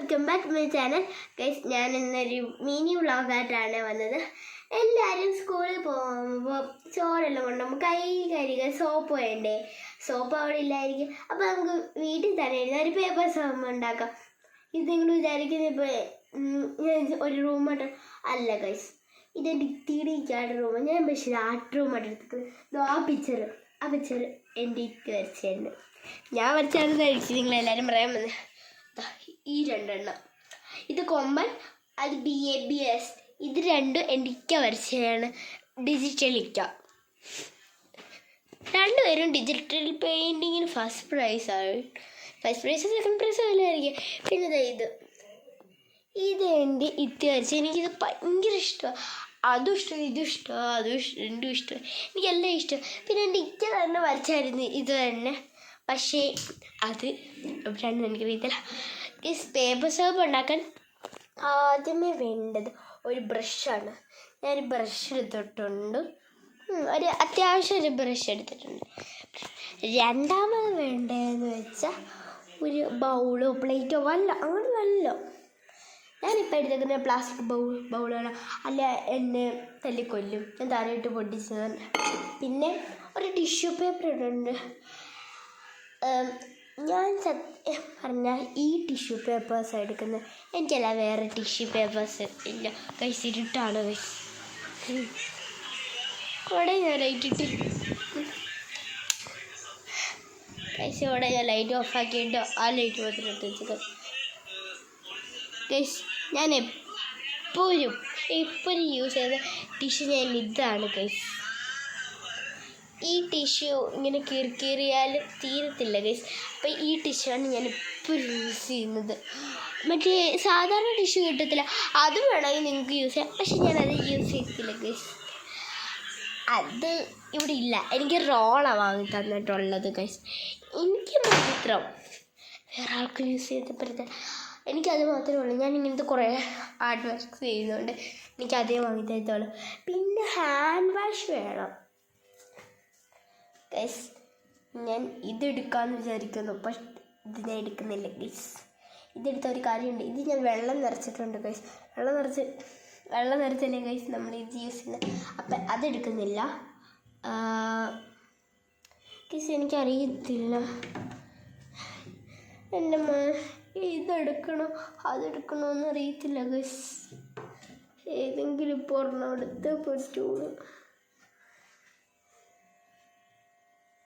Welcome back to my channel guys. ഞാൻ ഇന്നൊരു mini വ്ളോഗായിട്ടാണ് വന്നത്. എല്ലാവരും സ്കൂളിൽ പോകുമ്പോൾ ചോറെല്ലാം കൊണ്ടുപോകുമ്പോൾ കൈ കഴുകാൻ സോപ്പ് വേണ്ടേ? സോപ്പ് അവിടെ ഇല്ലായിരിക്കും. അപ്പോൾ നമുക്ക് വീട്ടിൽ തന്നെ ഇരുന്ന് ഒരു പേപ്പർ സോപ്പ് ഉണ്ടാക്കാം. ഇത് നിങ്ങൾ വിചാരിക്കുന്നത് ഇപ്പോൾ ഒരു റൂമായിട്ട് അല്ല ഗൈസ്, ഇതെൻ്റെ ഇത്തിരിക്കാട് റൂം. ഞാൻ പക്ഷേ ആർട്ട് റൂമായിട്ട് എടുത്തിട്ട് ആ പിക്ചർ എൻ്റെ ഇട്ട് വരച്ചുണ്ട്. ഞാൻ വരച്ചാണ് കഴിച്ച് നിങ്ങളെല്ലാവരും പറയാൻ വന്നത്. ഈ രണ്ടെണ്ണം, ഇത് കൊമ്പൻ, അത് BABS. ഇത് രണ്ടും എൻ്റെ ഇക്ക വരച്ചതാണ്, ഡിജിറ്റൽ ഇക്ക. രണ്ടുപേരും ഡിജിറ്റൽ പെയിൻറ്റിങ്ങിന് ഫസ്റ്റ് പ്രൈസാണ്. ഫസ്റ്റ് പ്രൈസ് സെക്കൻഡ് പ്രൈസ് അല്ലായിരിക്കും. പിന്നെ ഇത് എൻ്റെ ഇത്ത വരച്ച. എനിക്കിത് ഭയങ്കര ഇഷ്ടമാണ്. അതും ഇഷ്ടം, ഇതും ഇഷ്ടം, രണ്ടും ഇഷ്ടം. എനിക്കെല്ലാം ഇഷ്ടം. പിന്നെ എൻ്റെ ഇക്ക തന്നെ വരച്ചായിരുന്നു ഇത് തന്നെ. പക്ഷേ അത് രണ്ടും എനിക്കറിയത്തില്ല. ഈ പേപ്പർ സോപ്പ് ഉണ്ടാക്കാൻ ആദ്യമേ വേണ്ടത് ഒരു ബ്രഷാണ്. ഞാൻ ബ്രഷ് എടുത്തിട്ടുണ്ട്, ഒരു അത്യാവശ്യം ഒരു ബ്രഷ് എടുത്തിട്ടുണ്ട്. രണ്ടാമത് വേണ്ടതെന്ന് വെച്ചാൽ ഒരു ബൗളോ പ്ലേറ്റോ അങ്ങനെ വല്ലോ. ഞാനിപ്പോൾ എടുത്തേക്കുന്ന പ്ലാസ്റ്റിക് ബൗളാണ്, അല്ല എന്നെ തല്ലിക്കൊല്ലും, ഞാൻ താഴെയിട്ട് പൊട്ടിച്ചത്. പിന്നെ ഒരു ടിഷ്യൂ പേപ്പർ ഇടുന്നുണ്ട്. ഞാൻ സത്യം പറഞ്ഞാൽ ഈ ടിഷ്യൂ പേപ്പേഴ്സ് എടുക്കുന്നത്. എനിക്കല്ല വേറെ ടിഷ്യൂ പേപ്പേഴ്സ് ഇല്ല കൈസ്. ഇരുട്ടാണ് കൈസ്. ഇവിടെ ഞാൻ ലൈറ്റ് ഇട്ട് കൈസ്, ഇവിടെ ഞാൻ ലൈറ്റ് ഓഫാക്കിയിട്ട് ആ ലൈറ്റ് മാത്രം ഇട്ട് വെച്ചത് കൈസ്. ഞാൻ എപ്പോഴും യൂസ് ചെയ്ത ടിഷ്യൂ ഇതാണ് കൈസ്. ഈ ടിഷ്യൂ ഇങ്ങനെ കീറിയാലും തീരത്തില്ല ഗൈസ്. അപ്പോൾ ഈ ടിഷ്യൂ ആണ് ഞാൻ എപ്പോഴും യൂസ് ചെയ്യുന്നത്. മറ്റേ സാധാരണ ടിഷ്യൂ കിട്ടത്തില്ല, അത് വേണമെങ്കിൽ നിങ്ങൾക്ക് യൂസ് ചെയ്യാം. പക്ഷെ ഞാനത് യൂസ് ചെയ്യത്തില്ല ഗൈസ്. അത് ഇവിടെ ഇല്ല. എനിക്ക് റോളാണ് വാങ്ങി തന്നിട്ടുള്ളത് ഗൈസ്. എനിക്ക് മാത്രം, വേറെ ആൾക്കും യൂസ് ചെയ്തപ്പോഴത്തെ എനിക്കത് മാത്രമേ ഉള്ളൂ. ഞാൻ ഇങ്ങനത്തെ കുറേ ആർട്ട് വർക്ക്സ് ചെയ്യുന്നുണ്ട്, എനിക്കതേ വാങ്ങി തരത്തുള്ളൂ. പിന്നെ ഹാൻഡ് വാഷ് വേണം ഗൈസ്. ഞാൻ ഇതെടുക്കാമെന്ന് വിചാരിക്കുന്നു, പക്ഷെ ഇത് ഞാൻ എടുക്കുന്നില്ല ഗൈസ്. ഇതെടുത്ത ഒരു കാര്യമുണ്ട്, ഇത് ഞാൻ വെള്ളം നിറച്ചിട്ടുണ്ട് ഗൈസ്. വെള്ളം നിറച്ചല്ലേ ഗൈസ് നമ്മൾ ഇത് യൂസ് ചെയ്യുന്നത്. അപ്പം അതെടുക്കുന്നില്ല ഗൈസ്. എനിക്കറിയത്തില്ല എൻ്റെ ഇതെടുക്കണോ അതെടുക്കണോ എന്നറിയത്തില്ല ഗൈസ്. ഏതെങ്കിലും ഇപ്പോൾ ഒരെണ്ണം എടുത്തേ പറ്റുള്ളൂ.